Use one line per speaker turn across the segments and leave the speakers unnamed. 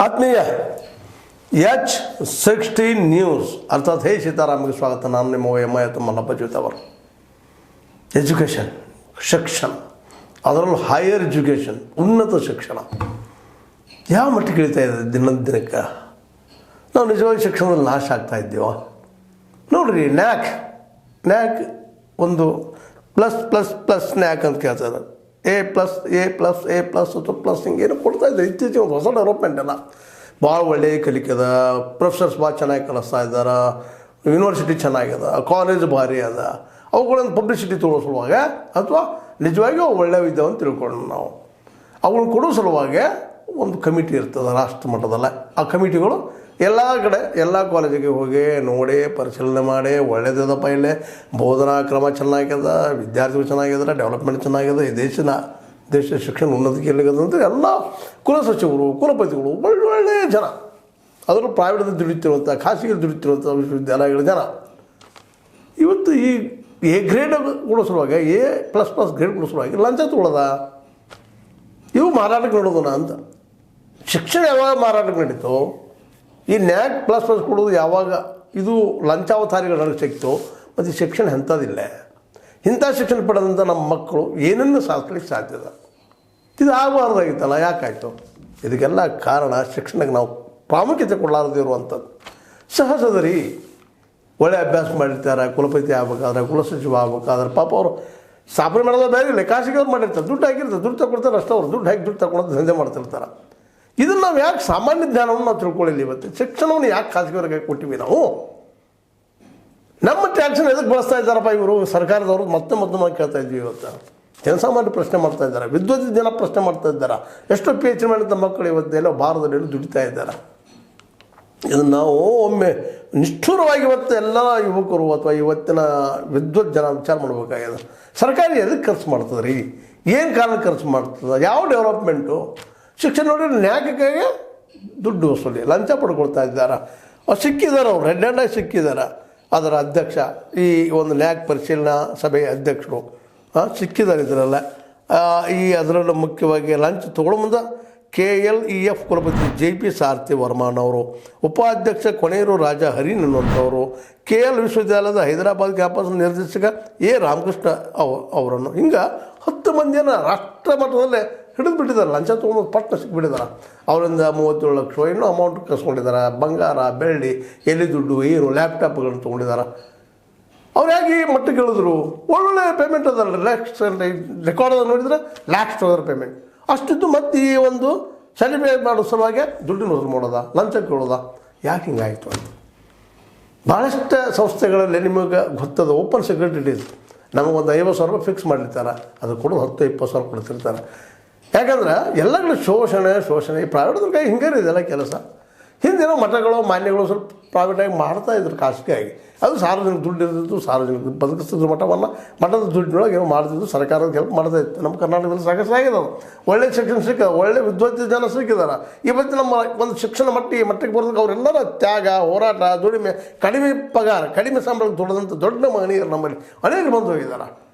ಆತ್ಮೀಯ H16 news ಅರ್ಥಾತ್ ಹೇ ಸೀತಾರಾಮ್ಗೆ ಸ್ವಾಗತ. ನಾನು ನಿಮ್ಮ ಎಂ.ಐ. ಮಲ್ಲಪ್ಪ ಜೋತವರು. ಎಜುಕೇಷನ್, ಶಿಕ್ಷಣ, ಅದರಲ್ಲೂ ಹೈಯರ್ ಎಜುಕೇಷನ್, ಉನ್ನತ ಶಿಕ್ಷಣ ಯಾವ ಮಟ್ಟಿಗೆ ಇಳಿತಾ ಇದೆ ದಿನದ ದಿನಕ್ಕೆ. ನಾವು ನಿಜವಾಗಿ ಶಿಕ್ಷಣದಲ್ಲಿ ನಾಶ ಆಗ್ತಾ ಇದ್ದೀವ. ನೋಡಿರಿ, ನ್ಯಾಕ್ ಒಂದು +++ ನ್ಯಾಕ್ ಅಂತ ಕೇಳ್ತಾರೆ. A+, ಅಥವಾ ಪ್ಲಸ್ ಹಿಂಗೇನು ಕೊಡ್ತಾಯಿದ್ದಾರೆ. ಇತ್ತೀಚೆಗೆ ಒಂದು ಹೊಸ ಡೆವಲಪ್ಮೆಂಟ್ ಎಲ್ಲ ಭಾಳ ಒಳ್ಳೆಯ ಕಲಿಕೆ ಅದ. ಪ್ರೊಫೆಸರ್ಸ್ ಭಾಳ ಚೆನ್ನಾಗಿ ಕಲಿಸ್ತಾ ಇದ್ದಾರೆ. ಯೂನಿವರ್ಸಿಟಿ ಚೆನ್ನಾಗಿದೆ, ಕಾಲೇಜ್ ಭಾರಿ ಅದ. ಅವುಗಳನ್ನು ಪಬ್ಲಿಸಿಟಿ ತೊಗೊಳ್ಳೋ ಸಲುವಾಗ ಅಥವಾ ನಿಜವಾಗಿಯೂ ಒಳ್ಳೆಯ ಇದ್ದಾವೆ ಅಂತ ತಿಳ್ಕೊಂಡು ನಾವು ಅವುಗಳನ್ನ ಕೊಡೋ ಸಲುವಾಗಿ ಒಂದು ಕಮಿಟಿ ಇರ್ತದೆ ರಾಷ್ಟ್ರ ಮಟ್ಟದಲ್ಲ. ಆ ಕಮಿಟಿಗಳು ಎಲ್ಲ ಕಡೆ ಎಲ್ಲ ಕಾಲೇಜಿಗೆ ಹೋಗಿ ನೋಡಿ ಪರಿಶೀಲನೆ ಮಾಡಿ ಒಳ್ಳೆಯದಪ್ಪ, ಇಲ್ಲೇ ಬೋಧನಾ ಕ್ರಮ ಚೆನ್ನಾಗ್ಯದ, ವಿದ್ಯಾರ್ಥಿಗಳು ಚೆನ್ನಾಗಿದ್ದಾರೆ, ಡೆವಲಪ್ಮೆಂಟ್ ಚೆನ್ನಾಗಿದೆ, ಈ ದೇಶ ಶಿಕ್ಷಣ ಉನ್ನತಿಗೆ ಎಲ್ಲಿಗದ ಅಂತ ಎಲ್ಲ ಕುಲಸಚಿವರು, ಕುಲಪತಿಗಳು ಒಳ್ಳೊಳ್ಳೆಯ ಜನ, ಅದರಲ್ಲೂ ಪ್ರೈವೇಟಲ್ಲಿ ದುಡಿತಿರುವಂಥ, ಖಾಸಗಿ ದುಡಿತಿರುವಂಥ ವಿಶ್ವವಿದ್ಯಾಲಯಗಳ ಜನ ಇವತ್ತು ಈ A ಗ್ರೇಡ್ ಕೊಡೋ ಸಲುವಾಗಿ A++ ಗ್ರೇಡ್ ಕೊಡೋ ಸಲುವಾಗಿ ಲಂಚ ತೊಗೊಳ್ಳೋದ. ಇವು ಮಾರಾಟಕ್ಕೆ ನೋಡೋದನ ಅಂತ. ಶಿಕ್ಷಣ ಯಾವಾಗ ಮಾರಾಟಕ್ಕೆ ನಡೀತು, ಈ ನ್ಯಾಕ್ ++ ಕೊಡೋದು ಯಾವಾಗ ಇದು ಲಂಚಾವತಾರಿಗಳ ನನಗೆ ಸಿಕ್ತು. ಮತ್ತು ಶಿಕ್ಷಣ ಎಂಥದಿಲ್ಲ. ಇಂಥ ಶಿಕ್ಷಣ ಪಡೆದಂಥ ನಮ್ಮ ಮಕ್ಕಳು ಏನನ್ನು ಸಾಧಿಸ್ಲಿಕ್ಕೆ ಸಾಧ್ಯದ. ಇದು ಆಗಬಾರ್ದಾಗಿತ್ತಲ್ಲ, ಯಾಕಾಯಿತು? ಇದಕ್ಕೆಲ್ಲ ಕಾರಣ ಶಿಕ್ಷಣಕ್ಕೆ ನಾವು ಪ್ರಾಮುಖ್ಯತೆ ಕೊಡಲಾರದೇ ಇರುವಂಥದ್ದು. ಸಹಜದ ರೀ, ಒಳ್ಳೆ ಅಭ್ಯಾಸ ಮಾಡಿರ್ತಾರೆ, ಕುಲಪತಿ ಆಗ್ಬೇಕಾದ್ರೆ, ಕುಲಸಚಿವ ಆಗ್ಬೇಕಾದ್ರೆ ಪಾಪ ಅವರು ಸ್ಥಾಪನೆ ಮಾಡೋದು ಬೇರೆ ಇಲ್ಲ, ಖಾಸಗಿ ಅವ್ರು ಮಾಡಿರ್ತಾರೆ, ದುಡ್ಡು ಹಾಕಿರ್ತಾರೆ, ದುಡ್ಡು ತಗೊಳ್ತಾರೆ ಅಷ್ಟೇ. ಅವ್ರು ದುಡ್ಡು ಹಾಕಿ ದುಡ್ಡು ತಗೊಳ್ಳೋದು ದಂಧೆ ಮಾಡ್ತಿರ್ತಾರೆ. ಇದನ್ನು ನಾವು ಯಾಕೆ ಸಾಮಾನ್ಯ ಜ್ಞಾನವನ್ನು ನಾವು ತಿಳ್ಕೊಳ್ಳಿಲ್ಲ. ಇವತ್ತು ಶಿಕ್ಷಣವನ್ನು ಯಾಕೆ ಖಾಸಗಿಯವ್ರಿಗೆ ಕೊಟ್ಟಿವಿ ನಾವು? ನಮ್ಮ ಟ್ಯಾಕ್ಸನ್ನು ಎದಕ್ಕೆ ಬಳಸ್ತಾ ಇದ್ದಾರಪ್ಪ ಇವರು ಸರ್ಕಾರದವರು? ಮತ್ತೆ ನಾವು ಕೇಳ್ತಾ ಇದ್ವಿ. ಇವತ್ತು ಜನಸಾಮಾನ್ಯ ಪ್ರಶ್ನೆ ಮಾಡ್ತಾ ಇದ್ದಾರೆ, ವಿದ್ವತ್ ಜನ ಪ್ರಶ್ನೆ ಮಾಡ್ತಾ ಇದ್ದಾರೆ. ಎಷ್ಟೋ PhD ಮಾಡಿದ ಮಕ್ಕಳು ಇವತ್ತೆಲ್ಲೋ ಭಾರತದಲ್ಲಿ ದುಡಿತಾ ಇದ್ದಾರೆ. ಇದನ್ನು ನಾವು ಒಮ್ಮೆ ನಿಷ್ಠುರವಾಗಿ ಇವತ್ತು ಎಲ್ಲ ಯುವಕರು ಅಥವಾ ಇವತ್ತಿನ ವಿದ್ವತ್ ಜನ ವಿಚಾರ ಮಾಡಬೇಕಾಗಿದೆ. ಸರ್ಕಾರ ಎದಕ್ಕೆ ಖರ್ಚು ಮಾಡ್ತದೆ ರೀ? ಏನು ಕಾರಣ ಖರ್ಚು ಮಾಡ್ತದೆ? ಯಾವ ಡೆವಲಪ್ಮೆಂಟು? ಶಿಕ್ಷಣ ನೋಡಿ, ನ್ಯಾಯಕ್ಕಾಗಿ ದುಡ್ಡು ವಸೂಲಿ, ಲಂಚ ಪಡ್ಕೊಳ್ತಾ ಇದ್ದಾರೆ. ಸಿಕ್ಕಿದ್ದಾರೆ, ಅವ್ರು ರೆಡ್ಡಾಗಿ ಸಿಕ್ಕಿದ್ದಾರೆ. ಅದರ ಅಧ್ಯಕ್ಷ, ಈ ಒಂದು ನ್ಯಾಕ್ ಪರಿಶೀಲನಾ ಸಭೆಯ ಅಧ್ಯಕ್ಷರು ಸಿಕ್ಕಿದ್ದಾರೆ ಇದರಲ್ಲ. ಅದರಲ್ಲೂ ಮುಖ್ಯವಾಗಿ ಲಂಚ ತೊಗೊಳ್ಳೋ ಮುಂದೆ KLEF ಕುಲಪತಿ JP ಸಾರಥಿ ವರ್ಮನವರು, ಉಪಾಧ್ಯಕ್ಷ ಕೊನೆಯೂರು ರಾಜ ಹರಿನ್ ಅನ್ನುವಂಥವರು, KL ವಿಶ್ವವಿದ್ಯಾಲಯದ ಹೈದರಾಬಾದ್ ಕ್ಯಾಂಪಸ್ ನಿರ್ದೇಶಕ A ರಾಮಕೃಷ್ಣ ಅವರನ್ನು, ಹಿಂಗೆ 10 ಮಂದಿಯನ್ನು ರಾಷ್ಟ್ರ ಮಟ್ಟದಲ್ಲೇ ಹಿಡಿದು ಬಿಟ್ಟಿದ್ದಾರೆ. ಲಂಚ ತೊಗೊಂಡು ಪಟ್ಟ ಸಿಕ್ಕಿಬಿಟ್ಟಿದ್ದಾರೆ. ಅವರಿಂದ 37 ಲಕ್ಷ ಇನ್ನೂ ಅಮೌಂಟ್ ಕಸ್ಕೊಂಡಿದ್ದಾರೆ. ಬಂಗಾರ, ಬೆಳ್ಳಿ, ಎಲ್ಲಿ ದುಡ್ಡು, ಏನು ಲ್ಯಾಪ್ಟಾಪ್ಗಳನ್ನು ತೊಗೊಂಡಿದ್ದಾರೆ. ಅವ್ರು ಯಾಕೆ ಈ ಮಟ್ಟಕ್ಕೆ ಹೇಳಿದ್ರು? ಒಳ್ಳೊಳ್ಳೆ ಪೇಮೆಂಟ್ ಅದಲ್ಲ, ಲ್ಯಾಕ್ಸ್ ರೆಕಾರ್ಡ್ ನೋಡಿದ್ರೆ ಲ್ಯಾಕ್ಸ್ ಪೇಮೆಂಟ್ ಅಷ್ಟಿದ್ದು. ಮತ್ತು ಈ ಒಂದು ಸೆಲೆಬ್ರೇಟ್ ಮಾಡೋ ಸಲುವಾಗಿ ದುಡ್ಡಿನ ವಸೂಲು ಮಾಡೋದ, ಲಂಚ ಕೇಳೋದ, ಯಾಕೆ ಹಿಂಗಾಯಿತು ಅಂತ ಭಾಳಷ್ಟು ಸಂಸ್ಥೆಗಳಲ್ಲಿ ನಿಮಗೆ ಗೊತ್ತದ. ಓಪನ್ ಸೆಕ್ರೆಟರೀಸ್ ನಮಗೊಂದು 50,000 ರೂಪಾಯಿ ಫಿಕ್ಸ್ ಮಾಡಿರ್ತಾರೆ, ಅದು ಕೊಡೋದು 10-20 ಸಾವಿರ ಕೊಡ್ತಿರ್ತಾರೆ. ಯಾಕಂದ್ರೆ ಎಲ್ಲ ಕಡೆ ಶೋಷಣೆ ಈ ಪ್ರೈವೇಟ್ದ್ರ ಕೈ ಹಿಂಗೆ ಇದೆಲ್ಲ ಕೆಲಸ. ಹಿಂದೇನೋ ಮಠಗಳು, ಮಾನ್ಯಗಳು ಸ್ವಲ್ಪ ಪ್ರೈವೇಟಾಗಿ ಮಾಡ್ತಾಯಿದ್ರು, ಖಾಸಗಿಯಾಗಿ. ಅದು ಸಾರ್ವಜನಿಕ ದುಡ್ಡು ಇರ್ತಿತ್ತು, ಸಾರ್ವಜನಿಕ ಬದುಕಿಸ್ತಿದ್ರು ಮಠವನ್ನು. ಮಠದ ದುಡ್ಡಿನೊಳಗೆ ಏನೋ ಮಾಡ್ತಿದ್ದು, ಸರ್ಕಾರದ ಹೆಲ್ಪ್ ಮಾಡ್ತಾಯಿತ್ತು. ನಮ್ಮ ಕರ್ನಾಟಕದಲ್ಲಿ ಸಾಕಷ್ಟು ಆಗಿದೆ. ಅದು ಒಳ್ಳೆಯ ಶಿಕ್ಷಣ ಸಿಕ್ಕಿದೆ, ಒಳ್ಳೆ ವಿದ್ವತ್ ಜನ ಸಿಕ್ಕಿದ್ದಾರೆ. ಇವತ್ತು ನಮ್ಮ ಒಂದು ಶಿಕ್ಷಣ ಮಟ್ಟಕ್ಕೆ ಬರೋದಕ್ಕೆ ಅವರೆಲ್ಲರ ತ್ಯಾಗ, ಹೋರಾಟ, ದುಡಿಮೆ, ಕಡಿಮೆ ಪಗಾರ, ಕಡಿಮೆ ಸಂಬಳಕ್ಕೆ ದುಡಿದಂಥ ದೊಡ್ಡ ಮಹನೀಯರು ನಮ್ಮಲ್ಲಿ ಅನೇಕ ಬಂದು ಹೋಗಿದ್ದಾರೆ.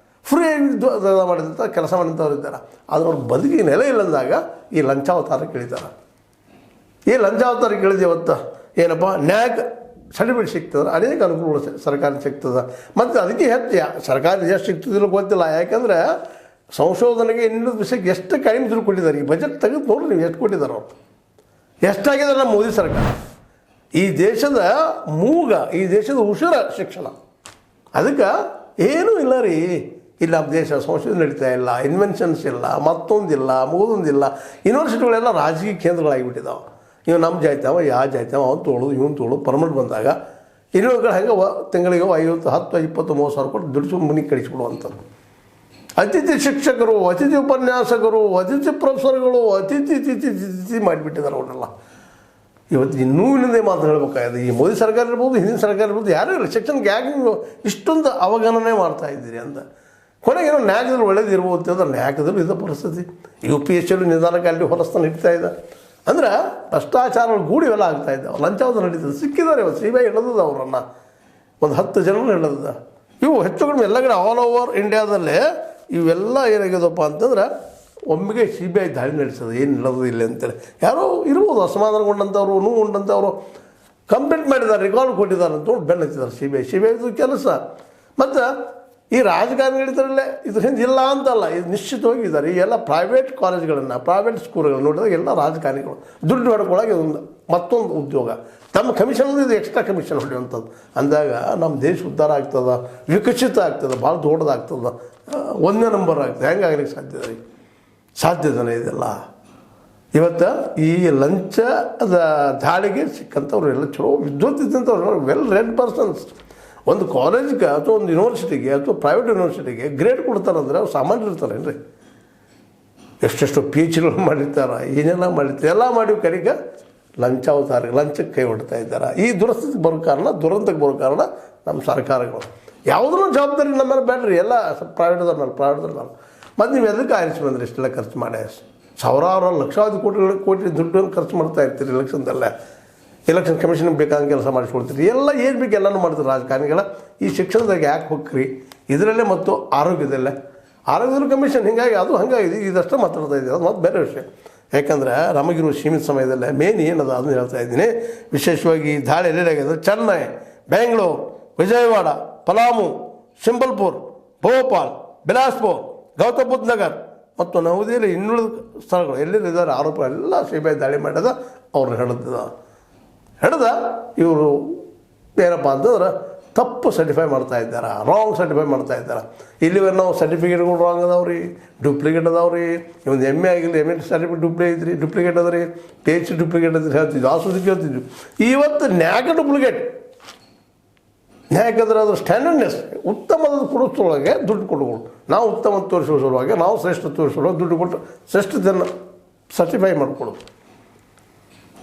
ಫ್ರೀ ಮಾಡಿದಂಥ ಕೆಲಸ ಮಾಡಿದಂಥವ್ರು ಇದ್ದಾರೆ. ಆದರೆ ಅವ್ರ ಬದುಕಿಗೆ ನೆಲೆ ಇಲ್ಲಂದಾಗ ಈ ಲಂಚಾವತಾರಕ್ಕೆ ಇಳಿತಾರೆ. ಈ ಲಂಚಾವತಾರಕ್ಕೆ ಇಳಿದು ಇವತ್ತು ಏನಪ್ಪ ನ್ಯಾಕ್ ಸರ್ಟಿಫಿಕೇಟ್ ಸಿಗ್ತದೆ, ಅನೇಕ ಅನುಕೂಲಗಳು ಸರ್ಕಾರ ಸಿಗ್ತದೆ. ಮತ್ತು ಅದಕ್ಕೆ ಹೆಚ್ಚು ಸರ್ಕಾರ ಎಷ್ಟು ಸಿಗ್ತದಿಲ್ಲ ಗೊತ್ತಿಲ್ಲ. ಯಾಕಂದರೆ ಸಂಶೋಧನೆಗೆ ಇನ್ನೊಂದು ವಿಷಯಕ್ಕೆ ಎಷ್ಟು ಕಡಿಮೆ ದುಡ್ಡು ಕೊಟ್ಟಿದ್ದಾರೆ. ಈ ಬಜೆಟ್ ತೆಗೆದು ನೋಡ್ರಿ ನೀವು ಎಷ್ಟು ಕೊಟ್ಟಿದ್ದಾರೆ ಅವ್ರು. ಎಷ್ಟಾಗಿದ್ದಾರೆ ನಮ್ಮ ಮೋದಿ ಸರ್ಕಾರ. ಈ ದೇಶದ ಮೂಗ, ಈ ದೇಶದ ಉಸಿರ ಶಿಕ್ಷಣ. ಅದಕ್ಕೆ ಏನೂ ಇಲ್ಲ ರೀ. ಇಲ್ಲಿ ನಮ್ಮ ದೇಶ ಸಂಶೋಧನೆ ನಡೀತಾ ಇಲ್ಲ, ಇನ್ವೆನ್ಷನ್ಸ್ ಇಲ್ಲ, ಮತ್ತೊಂದಿಲ್ಲ, ಮುಗಿದೊಂದಿಲ್ಲ. ಯೂನಿವರ್ಸಿಟಿಗಳೆಲ್ಲ ರಾಜಕೀಯ ಕೇಂದ್ರಗಳಾಗಿಬಿಟ್ಟಿದ್ದಾವೆ. ಇವು ನಮ್ಮ ಜಾಯ್ತಾವ, ಯಾವ ಜಾಯ್ತಾವ, ಅವ್ನು ತೊಗೊಳ್ಳೋದು, ಇವನು ತೊಗೊಳ್ಳೋದು. ಪರ್ಮನೆಂಟ್ ಬಂದಾಗ ಇನ್ನೊಂದು ಹಂಗೆ ತಿಂಗಳಿಗೆ 50, 10, 20, 30 ಸಾವಿರ ಕೊಟ್ಟು ದುಡ್ಡು ಮನೆಗೆ ಕಳಿಸ್ಬಿಡುವಂಥದ್ದು. ಅತಿಥಿ ಶಿಕ್ಷಕರು, ಅತಿಥಿ ಉಪನ್ಯಾಸಕರು, ಅತಿಥಿ ಪ್ರೊಫೆಸರ್ಗಳು ಅತಿಥಿ ಮಾಡಿಬಿಟ್ಟಿದ್ದಾರೆ ಅವನ್ನೆಲ್ಲ. ಇವತ್ತು ಇನ್ನೂ ಇನ್ನೊಂದೇ ಮಾತು ಹೇಳಬೇಕಾಗಿದೆ. ಈ ಮೋದಿ ಸರ್ಕಾರ ಇರ್ಬೋದು, ಹಿಂದಿನ ಸರ್ಕಾರ ಇರ್ಬೋದು, ಯಾರೂ ಇಲ್ಲ. ಶಿಕ್ಷಣಕ್ಕೆ ಯಾಕೆ ನೀವು ಇಷ್ಟೊಂದು ಅವಗಣನೆ ಮಾಡ್ತಾಯಿದ್ದೀರಿ ಅಂತ. ಕೊನೆಗೇನೋ ನ್ಯಾಯದಲ್ಲಿ ಒಳ್ಳೇದು ಇರ್ಬೋದು ಅಂತಂದ್ರೆ ನ್ಯಾಯದಲ್ಲೂ ಇದ್ದ ಪರಿಸ್ಥಿತಿ. UPSC ನಿಧಾನಕ್ಕೆ ಅಲ್ಲಿ ಹೊಲಸ್ತಾನೆ ಹಿಡ್ತಾ ಇದೆ. ಅಂದ್ರೆ ಭ್ರಷ್ಟಾಚಾರಗಳು ಗೂಡಿ ಇವೆಲ್ಲ ಆಗ್ತಾಯಿದ್ದಾವೆ, ಲಂಚಾವಧಿ ನಡೀತದೆ. ಸಿಕ್ಕಿದ್ದಾರೆ ಇವತ್ತು CBI ಹಿಡಿದದ ಅವರನ್ನು, ಒಂದು 10 ಜನರು ಹಿಡಿದ. ಇವು ಹೆಚ್ಚು ಕಡಿಮೆ ಎಲ್ಲ ಕಡೆ ಆಲ್ ಓವರ್ ಇಂಡಿಯಾದಲ್ಲೇ ಇವೆಲ್ಲ ಏನಾಗಿದಪ್ಪ ಅಂತಂದ್ರೆ ಒಮ್ಮೆಗೆ CBI ದಾಳಿ ನಡೆಸೋದು ಏನು ಇಲ್ಲದು ಇಲ್ಲ ಅಂತೇಳಿ ಯಾರೋ ಇರ್ಬೋದು ಅಸಮಾಧಾನಗೊಂಡಂಥವ್ರು ನೋವುಗೊಂಡಂಥವ್ರು ಕಂಪ್ಲೇಂಟ್ ಮಾಡಿದ್ದಾರೆ, ರೆಕಾರ್ಡ್ ಕೊಟ್ಟಿದ್ದಾರೆ ಅಂತ ನೋಡಿ ಬೆನ್ನು ಹತ್ತಿದ್ದಾರೆ CBI ಕೆಲಸ. ಮತ್ತು ಈ ರಾಜಕಾರಣಿಗಳಿದ್ರಲ್ಲೇ ಇದ್ರ ಹಿಂದೆ ಇಲ್ಲ ಅಂತಲ್ಲ, ಇದು ನಿಶ್ಚಿತವಾಗಿ ಇದ್ದಾರೆ. ಈ ಎಲ್ಲ ಪ್ರೈವೇಟ್ ಕಾಲೇಜ್ಗಳನ್ನು ಪ್ರೈವೇಟ್ ಸ್ಕೂಲ್ಗಳನ್ನು ನೋಡಿದಾಗ ಎಲ್ಲ ರಾಜಕಾರಣಿಗಳು ದುಡ್ಡು ಹೊಡ್ಕೊಳ್ಳೋಕೆ ಇದೊಂದು ಮತ್ತೊಂದು ಉದ್ಯೋಗ, ತಮ್ಮ ಕಮಿಷನ್ ಇದು ಎಕ್ಸ್ಟ್ರಾ ಕಮಿಷನ್ ಹೊಡೆಯುವಂಥದ್ದು. ಅಂದಾಗ ನಮ್ಮ ದೇಶ ಉದ್ಧಾರ ಆಗ್ತದೆ, ವಿಕಸಿತ ಆಗ್ತದೆ, ಭಾಳ ದೊಡ್ಡದಾಗ್ತದೆ, 1ನೇ ನಂಬರ್ ಆಗ್ತದೆ. ಹೆಂಗಾಗಲಿಕ್ಕೆ ಸಾಧ್ಯತೆನೇ ಇದೆಲ್ಲ. ಇವತ್ತು ಈ ಲಂಚದ ದಾಳಿಗೆ ಸಿಕ್ಕಂಥವ್ರು ಎಲ್ಲ ಚಲೋ ವಿದ್ವತ್ತಿದ್ದಂಥವ್ರು ವೆಲ್ ರೆಡ್ ಪರ್ಸನ್ಸ್. ಒಂದು ಕಾಲೇಜ್ಗೆ ಅಥವಾ ಒಂದು ಯೂನಿವರ್ಸಿಟಿಗೆ ಅಥವಾ ಪ್ರೈವೇಟ್ ಯೂನಿವರ್ಸಿಟಿಗೆ ಗ್ರೇಡ್ ಕೊಡ್ತಾರಂದ್ರೆ ಅವ್ರು ಸಾಮಾನ್ಯ ಇರ್ತಾರೇನು ರೀ? ಎಷ್ಟೆಷ್ಟು PhDಗಳು ಮಾಡಿರ್ತಾರೆ, ಏನೆಲ್ಲ ಮಾಡಿರ್ತಾರೆ, ಎಲ್ಲ ಮಾಡಿ ಕಡೆಗೆ ಲಂಚಕ್ಕೆ ಕೈ ಹೊಡ್ತಾ ಇದ್ದಾರೆ. ಈ ದುರಸ್ಥಿತಿಗೆ ಬರೋ ಕಾರಣ, ದುರಂತಕ್ಕೆ ಬರೋ ಕಾರಣ ನಮ್ಮ ಸರ್ಕಾರಗಳು. ಯಾವುದೂ ಜವಾಬ್ದಾರಿ ನಮ್ಮ ಮೇಲೆ ಬೇಡ್ರಿ, ಎಲ್ಲ ಪ್ರೈವೇಟ್ದವ್ರ ಮೇಲೆ. ಮತ್ತು ನೀವು ಎದಕ್ಕೆ ಆರಿಸಿ ಬಂದ್ರಿ ಇಷ್ಟೆಲ್ಲ ಖರ್ಚು ಮಾಡಿ? ಸಾವಿರಾರು ಲಕ್ಷಾವಧಿ ಕೋಟಿ ದುಡ್ಡನ್ನು ಖರ್ಚು ಮಾಡ್ತಾ ಇರ್ತೀರಿ ಎಲೆಕ್ಷನ್ ಕಮಿಷನ್ಗೆ ಬೇಕಾದ ಕೆಲಸ ಮಾಡಿಸ್ಕೊಳ್ತೀರಿ. ಎಲ್ಲ ಏನು ಬೇಕು ಎಲ್ಲನೂ ಮಾಡ್ತೀರಿ ರಾಜಕಾರಣಿಗಳ. ಈ ಶಿಕ್ಷಣದಾಗ ಯಾಕೆ ಹೋಗ್ರಿ? ಇದರಲ್ಲೇ ಮತ್ತು ಆರೋಗ್ಯದ ಕಮಿಷನ್ ಹಿಂಗಾಗಿ ಅದು ಹಂಗಾಗಿದೆ. ಇದಷ್ಟೇ ಮಾತಾಡ್ತಾ ಇದ್ದೀವಿ, ಅದು ಮತ್ತು ಬೇರೆ ವಿಷಯ. ಯಾಕಂದರೆ ನಮಗಿರುವ ಸೀಮಿತ ಸಮಯದಲ್ಲೇ ಮೇನ್ ಏನದ ಅದನ್ನು ಹೇಳ್ತಾ ಇದ್ದೀನಿ. ವಿಶೇಷವಾಗಿ ಈ ದಾಳಿ ಎಲ್ಲೆಲ್ಲಾಗಿದೆ: ಚೆನ್ನೈ, ಬೆಂಗಳೂರು, ವಿಜಯವಾಡ, ಪಲಾಮು, ಸಿಂಬಲ್ಪುರ್, ಭೋಪಾಲ್, ಬಿಲಾಸ್ಪುರ್, ಗೌತಮ್ ಬುದ್ಧ ನಗರ್ ಮತ್ತು ನವದೆಹಲಿ ಇನ್ನುಳಿದ ಸ್ಥಳಗಳು ಎಲ್ಲೆಲ್ಲಿದ್ದಾರೆ ಆರೋಪ ಎಲ್ಲ CBI ದಾಳಿ ಮಾಡ್ಯದ. ಅವ್ರನ್ನ ಹಿಡ್ದ ಇವರು ಏನಪ್ಪ ಅಂತಂದ್ರೆ ತಪ್ಪು ಸರ್ಟಿಫೈ ಮಾಡ್ತಾ ಇದ್ದಾರೆ, ರಾಂಗ್ ಸರ್ಟಿಫೈ ಮಾಡ್ತಾ ಇದ್ದಾರೆ. ಇಲ್ಲಿವರೆ ನಾವು ಸರ್ಟಿಫಿಕೇಟ್ಗಳು ರಾಂಗ್ ಅದಾವ್ರಿ, ಡೂಪ್ಲಿಕೇಟ್ ಅದಾವ್ರಿ. ಒಂದು MA ಆಗಿಲ್ಲ, MA ಸರ್ಟಿಫಿಕೇಟ್ ಡೂಪ್ಲಿಕೇಟ್ ಅದ ರೀ, PhD ಡೂಪ್ಲಿಕೇಟ್ ಅದ್ರಿ ಹೇಳ್ತಿದ್ವಿ, ಆ ಸುದ್ದಿ ಕೇಳ್ತಿದ್ವಿ. ಇವತ್ತು ನ್ಯಾಕ ಡೂಪ್ಲಿಕೇಟ್. ನ್ಯಾಯಕ್ಕಂದ್ರೆ ಅದ್ರ ಸ್ಟ್ಯಾಂಡರ್ಡ್ನೆಸ್ ಉತ್ತಮದ ಕೊಡಿಸೋಳಗೆ ದುಡ್ಡು ಕೊಡುಗಳು. ನಾವು ಉತ್ತಮ ತೋರಿಸೋದ್ರೊಳಗೆ, ನಾವು ಶ್ರೇಷ್ಠ ತೋರಿಸೋಳಗೆ ದುಡ್ಡು ಕೊಟ್ಟು ಶ್ರೇಷ್ಠತೆಯನ್ನು ಸರ್ಟಿಫೈ ಮಾಡಿಕೊಡೋದು.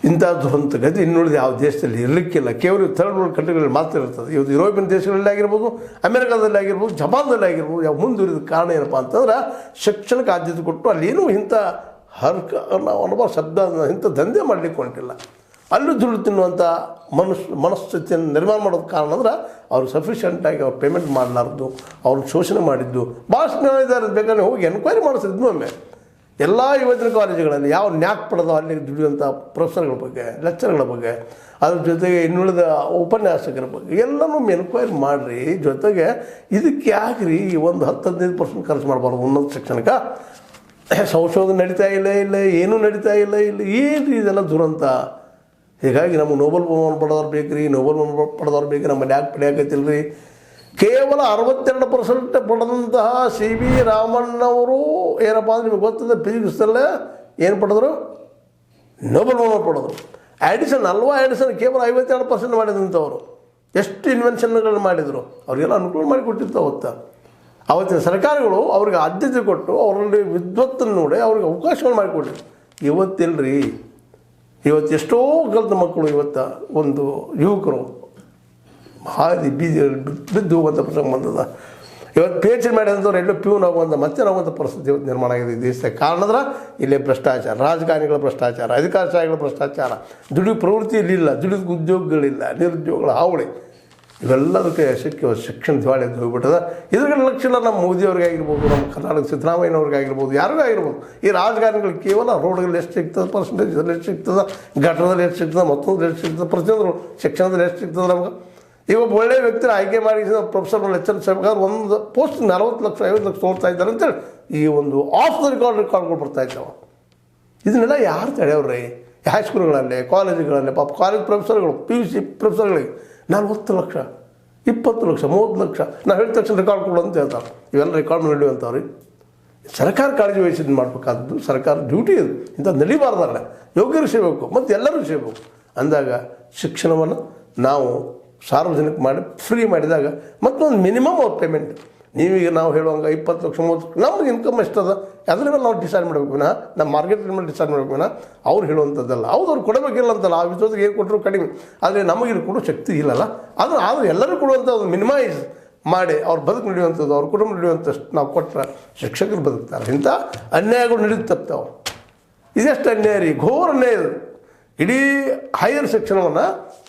ಇಂಥ ದುರಂತ ಗತಿ ಇನ್ನುಳಿದ ಯಾವ ದೇಶದಲ್ಲಿ ಇರಲಿಕ್ಕಿಲ್ಲ. ಕೇವಲ ಥರ್ಡ್ ವರ್ಲ್ಡ್ ಕಂಟ್ರಿಗಳಲ್ಲಿ ಮಾತ್ರ ಇರ್ತದೆ. ಇವತ್ತು ಯುರೋಪಿಯನ್ ದೇಶಗಳಲ್ಲಿ ಆಗಿರ್ಬೋದು, ಅಮೆರಿಕಾದಲ್ಲಿ ಆಗಿರ್ಬೋದು, ಜಪಾನ್ದಲ್ಲಿ ಆಗಿರ್ಬೋದು. ಯಾವ ಮುಂದುವರಿದ ಕಾರಣ ಏನಪ್ಪ ಅಂತಂದ್ರೆ ಶಿಕ್ಷಣಕ್ಕೆ ಆದ್ಯತೆ ಕೊಟ್ಟು ಅಲ್ಲೇನೂ ಇಂಥ ಅನುಭವ ಶಬ್ದ ಇಂಥ ದಂಧೆ ಮಾಡಲಿಕ್ಕೆ ಹೊಂಟಿಲ್ಲ. ಅಲ್ಲೂ ದುಡ್ಡು ತಿನ್ನುವಂಥ ಮನಸ್ಥಿತಿಯನ್ನು ನಿರ್ಮಾಣ ಮಾಡೋದು ಕಾರಣ ಅಂದ್ರೆ ಅವ್ರು ಸಫಿಷಿಯೆಂಟಾಗಿ ಅವ್ರು ಪೇಮೆಂಟ್ ಮಾಡಲಾರ್ದು, ಅವ್ರು ಶೋಷಣೆ ಮಾಡಿದ್ದು ಭಾಳಷ್ಟು ಜನ ಇದ್ದಾರೆ. ಬೇಕಾದ್ರೆ ಹೋಗಿ ಎನ್ಕ್ವೈರಿ ಮಾಡಿಸಿದ್ನು. ಒಮ್ಮೆ ಎಲ್ಲ ಇವತ್ತಿನ ಕಾಲೇಜುಗಳಲ್ಲಿ ಯಾವ ನ್ಯಾಕ್ ಪಡೆದೋ ಅಲ್ಲಿ ದುಡಿಯುವಂಥ ಪ್ರೊಫೆಸರ್ಗಳ ಬಗ್ಗೆ, ಲೆಕ್ಚರ್ಗಳ ಬಗ್ಗೆ, ಅದ್ರ ಜೊತೆಗೆ ಇನ್ನುಳಿದ ಉಪನ್ಯಾಸಕರ ಬಗ್ಗೆ ಎಲ್ಲನೂ ಎನ್ಕ್ವೈರಿ ಮಾಡಿರಿ. ಜೊತೆಗೆ ಇದಕ್ಕೆ ಯಾಕ್ರಿ ಒಂದು 10-15% ಖರ್ಚು ಮಾಡಬಾರ್ದು ಉನ್ನತ ಶಿಕ್ಷಣಕ್ಕೆ? ಸಂಶೋಧನೆ ನಡೀತಾ ಇಲ್ಲ, ಏನೂ ನಡೀತಾ ಇಲ್ಲ. ಏನು ಇದೆಲ್ಲ ದುರಂತ. ಹೀಗಾಗಿ ನಮಗೆ ನೋಬೆಲ್ ಬಹುಮಾನ ಪಡೆದವ್ರು ಬೇಕ್ರಿ, ನಮ್ಮಲ್ಲಿ ಯಾಕೆ ಪಡೆಯಾಕೈತಿಲ್ಲ ರೀ? ಕೇವಲ 62% ಪಡೆದಂತಹ CB ರಾಮಣ್ಣವರು ಏನಪ್ಪ ಅಂದ್ರೆ ನಿಮಗೆ ಗೊತ್ತದೆ, ಫಿಸಿಕ್ಸಲ್ಲೇ ಏನು ಪಡೆದ್ರು? ನೋಬೆಲ್ ಬಹುಮಾನ ಪಡೆದರು. ಎಡಿಸನ್ ಕೇವಲ 52% ಮಾಡಿದಂಥವ್ರು. ಎಷ್ಟು ಇನ್ವೆನ್ಷನ್ಗಳನ್ನು ಮಾಡಿದರು, ಅವರಿಗೆಲ್ಲ ಅನುಕೂಲ ಮಾಡಿಕೊಟ್ಟಿರ್ತಾವೆ. ಅವತ್ತಿನ ಸರ್ಕಾರಗಳು ಅವ್ರಿಗೆ ಆದ್ಯತೆ ಕೊಟ್ಟು ಅವರಲ್ಲಿ ವಿದ್ವತ್ತನ್ನು ನೋಡಿ ಅವ್ರಿಗೆ ಅವಕಾಶಗಳು ಮಾಡಿಕೊಟ್ಟಿರು. ಇವತ್ತಿಲ್ಲರಿ. ಇವತ್ತು ಎಷ್ಟೋ ಕಲಿತ ಮಕ್ಕಳು, ಇವತ್ತು ಒಂದು ಯುವಕರು ಹಾದಿ ಬೀದಿಯಲ್ಲಿ ಬಿದ್ದು ಹೋಗುವಂಥ ಪ್ರಸಂಗ ಬಂದದ. ಇವತ್ತು PhD ಮಾಡಿದಂಥವ್ರು ಎಲ್ಲೋ ಪ್ಯೂನ್ ಆಗುವಂಥ ಮತ್ತೆ ಆಗುವಂಥ ಪರಿಸ್ಥಿತಿ ಇವತ್ತು ನಿರ್ಮಾಣ ಆಗಿದೆ ಈ ದೇಶಕ್ಕೆ. ಕಾರಣ ಅಂದ್ರೆ ಇಲ್ಲೇ ಭ್ರಷ್ಟಾಚಾರ, ರಾಜಕಾರಣಿಗಳ ಭ್ರಷ್ಟಾಚಾರ, ಅಧಿಕಾರಶಾಹಿಗಳ ಭ್ರಷ್ಟಾಚಾರ, ದುಡಿಯೋ ಪ್ರವೃತ್ತಿ ಇಲ್ಲಿಲ್ಲ, ದುಡಿಯೋದು ಉದ್ಯೋಗಗಳಿಲ್ಲ, ನಿರುದ್ಯೋಗಗಳ ಹಾವಳಿ, ಇವೆಲ್ಲದಕ್ಕೆ ಶಿಕ್ಷಣ ದಿವಾಳಿ ಅಂತ ಹೋಗ್ಬಿಟ್ಟದ. ಇದ್ರಿಗೆ ಲಕ್ಷ್ಯ ಇಲ್ಲ ನಮ್ಮ ಮೋದಿಯವ್ರಿಗಾಗಿರ್ಬೋದು, ನಮ್ಮ ಕರ್ನಾಟಕ ಸಿದ್ದರಾಮಯ್ಯನವ್ರಿಗಾಗಿರ್ಬೋದು, ಯಾರಿಗೂ ಆಗಿರ್ಬೋದು. ಈ ರಾಜಕಾರಣಿಗಳು ಕೇವಲ ರೋಡ್ಗಳಲ್ಲಿ ಎಷ್ಟು ಸಿಗ್ತದೆ, ಪರ್ಸೆಂಟೇಜಲ್ಲಿ ಎಷ್ಟು ಸಿಗ್ತದೆ, ಗಟ್ಟರದಲ್ಲಿ ಎಷ್ಟು ಸಿಗ್ತದೆ, ಮತ್ತೊಂದು ಎಷ್ಟು ಸಿಗ್ತದೆ, ಪ್ರತಿಯೊಂದು ಶಿಕ್ಷಣದಲ್ಲಿ ಎಷ್ಟು ಸಿಗ್ತದೆ ನಮ್ಗೆ. ಒಬ್ಬ ಒಳ್ಳೆಯ ವ್ಯಕ್ತಿನ ಆಯ್ಕೆ ಮಾಡಿ ಪ್ರೊಫೆಸರ್ ಲೆಕ್ಚರ್ ಸೇರ್ಬೇಕಾದ್ರೆ ಒಂದು ಪೋಸ್ಟ್ 40 ಲಕ್ಷ 50 ಲಕ್ಷ ತೊಗೊಳ್ತಾ ಇದ್ದಾರೆ ಅಂತೇಳಿ ಈ ಒಂದು ಆಫ್ ದ ರೆಕಾರ್ಡ್ಗಳು ಬರ್ತಾ ಇದ್ದಾವೆ. ಇದನ್ನೆಲ್ಲ ಯಾರು ತಡೆಯವ್ರಿ? ಹೈಸ್ಕೂಲ್ಗಳಲ್ಲಿ, ಕಾಲೇಜುಗಳಲ್ಲಿ, ಪಾಪ ಕಾಲೇಜ್ ಪ್ರೊಫೆಸರ್ಗಳು, PUC ಪ್ರೊಫೆಸರ್ಗಳಿಗೆ 40 ಲಕ್ಷ, 20 ಲಕ್ಷ, 30 ಲಕ್ಷ ನಾವು ಹೇಳಿದ ತಕ್ಷಣ ರೆಕಾರ್ಡ್ ಕೊಡು ಅಂತ ಹೇಳ್ತಾರೆ. ಇವೆಲ್ಲ ರೆಕಾರ್ಡ್ ನಡೆಯುವಂಥವ್ರಿ. ಸರ್ಕಾರ ಕಾಳಜಿ ವಹಿಸಿದ್ದು ಮಾಡಬೇಕಾದ್ದು ಸರ್ಕಾರ ಡ್ಯೂಟಿ ಇದು. ಇಂಥ ನಡೀಬಾರ್ದಲ್ಲ, ಯೋಗ್ಯರು ಸಿಗಬೇಕು ಮತ್ತು ಎಲ್ಲರೂ ಸಿಗಬೇಕು. ಅಂದಾಗ ಶಿಕ್ಷಣವನ್ನು ನಾವು ಸಾರ್ವಜನಿಕ ಮಾಡಿ ಫ್ರೀ ಮಾಡಿದಾಗ ಮತ್ತೊಂದು ಮಿನಿಮಮ್ ಅವ್ರ ಪೇಮೆಂಟ್. ನೀವೀಗ ನಾವು ಹೇಳುವಂಗೆ 20 ಲಕ್ಷ 30 ಲಕ್ಷ ನಮ್ಗೆ ಇನ್ಕಮ್ ಎಷ್ಟದ ಅದ್ರ ಮೇಲೆ ನಾವು ಡಿಸೈಡ್ ಮಾಡಬೇಕು ವಿನಃ, ನಮ್ಮ ಮಾರ್ಕೆಟ್ ಮೇಲೆ ಡಿಸೈಡ್ ಮಾಡಬೇಕು ವಿನಃ ಅವ್ರು ಹೇಳುವಂಥದ್ದಲ್ಲ. ಹೌದು ಅವ್ರು ಕೊಡಬೇಕಿಲ್ಲ ಅಂತಲ್ಲ, ಆ ವಿಶ್ವಾಸಕ್ಕೆ ಏನು ಕೊಟ್ಟರು ಕಡಿಮೆ, ಆದರೆ ನಮಗೆ ಕೊಡೋ ಶಕ್ತಿ ಇಲ್ಲಲ್ಲ. ಆದರೂ ಎಲ್ಲರೂ ಕೊಡುವಂಥ ಒಂದು ಮಿನಿಮೈಸ್ ಮಾಡಿ ಅವ್ರ ಬದುಕು ನಡೆಯುವಂಥದ್ದು, ಅವ್ರ ಕುಟುಂಬ ನಡೆಯುವಂಥಷ್ಟು ನಾವು ಕೊಟ್ಟರೆ ಶಿಕ್ಷಕರು ಬದುಕ್ತಾರೆ. ಇಂಥ ಅನ್ಯಾಯಗಳು ನಡೀತಪ್ತಾವೆ. ಇದೆಷ್ಟು ಅನ್ಯಾಯ ರೀ, ಘೋರ ಅನ್ಯಾಯ ಇದು. ಇಡೀ ಹೈಯರ್ ಶಿಕ್ಷಣವನ್ನು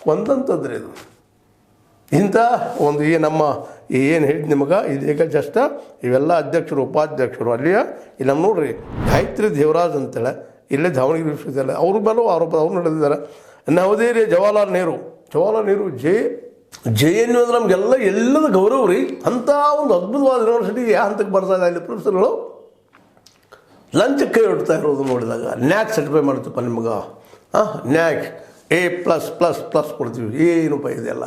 ಹೊಂದಂಥದ್ದು ರೀ ಇದು. ಇಂಥ ಒಂದು ಈ ನಮ್ಮ ಏನು ಹೇಳಿದ್ ನಿಮಗೆ ಇದೀಗ ಜಸ್ಟ್ ಇವೆಲ್ಲ ಅಧ್ಯಕ್ಷರು ಉಪಾಧ್ಯಕ್ಷರು ಅಲ್ಲಿಯ ಇಲ್ಲಿ ನಮ್ಮ ನೋಡ್ರಿ ಗಾಯತ್ರಿ ದೇವರಾಜ್ ಅಂತೇಳಿ ಇಲ್ಲೇ ದಾವಣಗೆರೆ ವಿಶ್ವವಿದ್ಯಾಲಯ ಅವ್ರ ಮೇಲೂ ಆರೋಪ ಅವ್ರು ನಡೆದಿದ್ದಾರೆ. Navadehali Jawaharlal Nehru J N U ಅಂದ್ರೆ ನಮಗೆಲ್ಲ ಎಲ್ಲದ ಗೌರವ ರೀ. ಅಂಥ ಒಂದು ಅದ್ಭುತವಾದ ಯೂನಿವರ್ಸಿಟಿ ಯಾವ ಹಂತಕ್ಕೆ ಬರ್ತಾ ಇದೆ ಅಲ್ಲಿ ಪ್ರೊಫೆಸರ್ಗಳು ಲಂಚಕ್ಕೆ ಕೈ ಹೊಡ್ತಾ ಇರೋದು ನೋಡಿದಾಗ ನ್ಯಾಕ್ ಸರ್ಟಿಫೈ ಮಾಡ್ತೀವಪ್ಪ ನಿಮ್ಗೆ ನ್ಯಾಕ್ A+++ ಕೊಡ್ತೀವಿ, ಏನಪ್ಪ ಇದೆಲ್ಲ.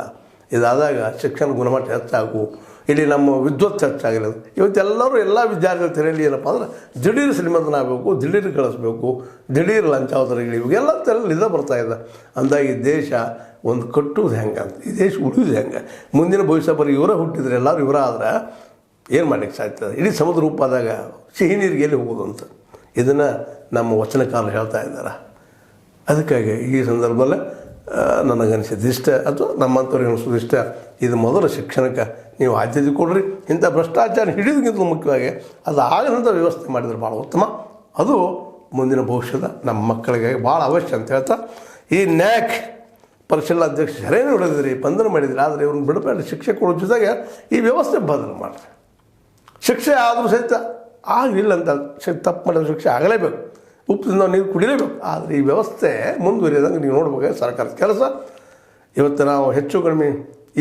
ಇದಾದಾಗ ಶಿಕ್ಷಣ ಗುಣಮಟ್ಟ ಹೆಚ್ಚಾಗು, ಇಲ್ಲಿ ನಮ್ಮ ವಿದ್ವತ್ ಹೆಚ್ಚಾಗಿರೋದು. ಇವತ್ತೆಲ್ಲರೂ ಎಲ್ಲ ವಿದ್ಯಾರ್ಥಿಗಳ ತೆರೆಯಲ್ಲಿ ಏನಪ್ಪ ಅಂದ್ರೆ ದಿಢೀರ್ ಶ್ರೀಮಂತನಾಗಬೇಕು, ದಿಢೀರ್ ಕಳಿಸ್ಬೇಕು, ದಿಢೀರ್ ಲಂಚಾವತಾರಗಳು ಇವಾಗೆಲ್ಲ ತೆರೆಯಲ್ಲಿ ಇದೇ ಬರ್ತಾಯಿದೆ. ಅಂದಾಗ ಈ ದೇಶ ಒಂದು ಕಟ್ಟುವುದು ಹೆಂಗೆ ಅಂತ, ಈ ದೇಶ ಉಳಿಯೋದು ಹೆಂಗೆ, ಮುಂದಿನ ಭವಿಷ್ಯ ಬರೀ ಇವರೇ ಹುಟ್ಟಿದ್ರೆ ಎಲ್ಲರೂ ಇವರ ಆದ್ರೆ ಏನು ಮಾಡ್ಲಿಕ್ಕೆ ಸಾಧ್ಯ? ಇಡೀ ಸಮುದ್ರ ಉಪ್ಪಾದಾಗ ಸಿಹಿ ನೀರಿಗೆ ಎಲ್ಲಿ ಹೋಗೋದು ಅಂತ ಇದನ್ನು ನಮ್ಮ ವಚನಕಾರರು ಹೇಳ್ತಾ ಇದ್ದಾರೆ. ಅದಕ್ಕಾಗಿ ಈ ಸಂದರ್ಭದಲ್ಲಿ ನನಗನ್ಸಿದ್ದು ಇಷ್ಟ, ಅಥವಾ ನಮ್ಮಂಥವ್ರಿಗೆ ಅನಿಸೋದು ಇಷ್ಟ, ಇದು ಮೊದಲ ಶಿಕ್ಷಣಕ್ಕೆ ನೀವು ಆದ್ಯತೆ ಕೊಡ್ರಿ. ಇಂಥ ಭ್ರಷ್ಟಾಚಾರ ಹಿಡಿಯೋದಕ್ಕಿಂತ ಮುಖ್ಯವಾಗಿ ಅದು ಆಗದಂಥ ವ್ಯವಸ್ಥೆ ಮಾಡಿದರೆ ಭಾಳ ಉತ್ತಮ. ಅದು ಮುಂದಿನ ಭವಿಷ್ಯದ ನಮ್ಮ ಮಕ್ಕಳಿಗೆ ಭಾಳ ಅವಶ್ಯ ಅಂತ ಹೇಳ್ತಾ, ಈ ನ್ಯಾಕ್ ಪರಿಶೀಲನಾ ಅಧ್ಯಕ್ಷ ಸರಿಯೇ ಹೊಡೆದಿದ್ರಿ, ಬಂಧನ ಮಾಡಿದ್ರಿ, ಆದರೆ ಇವ್ರನ್ನ ಬಿಡಬೇಡಿ, ಶಿಕ್ಷೆ ಕೊಡೋ ಜೊತೆಗೆ ಈ ವ್ಯವಸ್ಥೆ ಬದಲು ಮಾಡಿರಿ. ಶಿಕ್ಷೆ ಆದರೂ ಸಹಿತ ಆಗಲಿಲ್ಲ ಅಂತ ತಪ್ಪು ಮಾಡಿದ ಶಿಕ್ಷೆ ಆಗಲೇಬೇಕು, ಉಪ್ಪಿನಿಂದ ನೀರು ಕುಡಿಲೇಬೇಕು. ಆದರೆ ಈ ವ್ಯವಸ್ಥೆ ಮುಂದುವರಿಯೋದಂಗೆ ನೀವು ನೋಡ್ಬೇಕು ಸರ್ಕಾರದ ಕೆಲಸ. ಇವತ್ತು ನಾವು ಹೆಚ್ಚು ಕಡಿಮೆ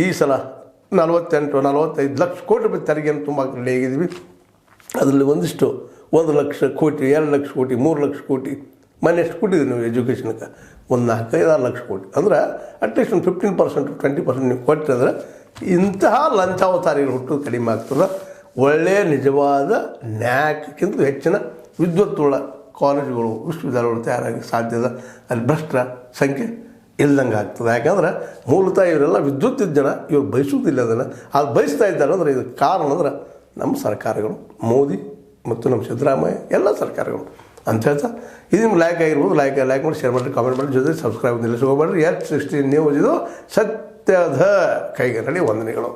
ಈ ಸಲ 48-45 ಲಕ್ಷ ಕೋಟಿ ರೂಪಾಯಿ ತೆರಿಗೆಯನ್ನು ತುಂಬ ರೆಡಿ ಆಗಿದ್ದೀವಿ. ಅದರಲ್ಲಿ ಒಂದಿಷ್ಟು 1 ಲಕ್ಷ ಕೋಟಿ, 2 ಲಕ್ಷ ಕೋಟಿ, 3 ಲಕ್ಷ ಕೋಟಿ ಮೊನ್ನೆ ಎಷ್ಟು ಕೊಟ್ಟಿದ್ದೀವಿ ನೀವು ಎಜುಕೇಷನ್ಗೆ? 4-5-6 ಲಕ್ಷ ಕೋಟಿ. ಅಂದ್ರೆ ಅಟ್ಲೀಸ್ಟ್ ಒಂದು 15% 20% ನೀವು ಕೊಟ್ಟಿದ್ರೆ ಇಂತಹ ಲಂಚಾವತಾರಿಗಳು ಹುಟ್ಟೋದು ಕಡಿಮೆ ಆಗ್ತದೆ. ಒಳ್ಳೆಯ ನಿಜವಾದ ನ್ಯಾಯಕ್ಕಿಂತ ಹೆಚ್ಚಿನ ವಿದ್ವತ್ತುಳ್ಳ ಕಾಲೇಜುಗಳು, ವಿಶ್ವವಿದ್ಯಾಲಯಗಳು ತಯಾರಾಗಿ ಸಾಧ್ಯದ. ಅಲ್ಲಿ ಭ್ರಷ್ಟರ ಸಂಖ್ಯೆ ಇಲ್ದಂಗೆ ಆಗ್ತದೆ. ಯಾಕಂದ್ರೆ ಮೂಲತಃ ಇವರೆಲ್ಲ ವಿದ್ಯುತ್ತಿದ್ದ ಜನ, ಇವ್ರು ಬಯಸುವುದಿಲ್ಲ ಅದನ್ನು. ಅದು ಬಯಸ್ತಾ ಇದ್ದಾರೆ ಅಂದರೆ ಇದಕ್ಕೆ ಕಾರಣ ಅಂದ್ರೆ ನಮ್ಮ ಸರ್ಕಾರಗಳು, ಮೋದಿ ಮತ್ತು ನಮ್ಮ ಸಿದ್ದರಾಮಯ್ಯ ಎಲ್ಲ ಸರ್ಕಾರಗಳು ಅಂತ ಹೇಳ್ತಾ, ಇದು ನಿಮ್ಗೆ ಲೈಕ್ ಆಗಿರ್ಬೋದು. ಲೈಕ್ ಮಾಡಿ, ಶೇರ್ ಮಾಡಿರಿ, ಕಾಮೆಂಟ್ ಮಾಡಿ, ಜೊತೆ ಸಬ್ಸ್ಕ್ರೈಬ್ ನಿಲ್ಲಿಸ್ಕೋಬೇಡ್ರಿ. H16 ನ್ಯೂಸ್ ಇದು ಸತ್ಯದ ಕೈಗನ್ನಡಿ ವಂದನೆಗಳು.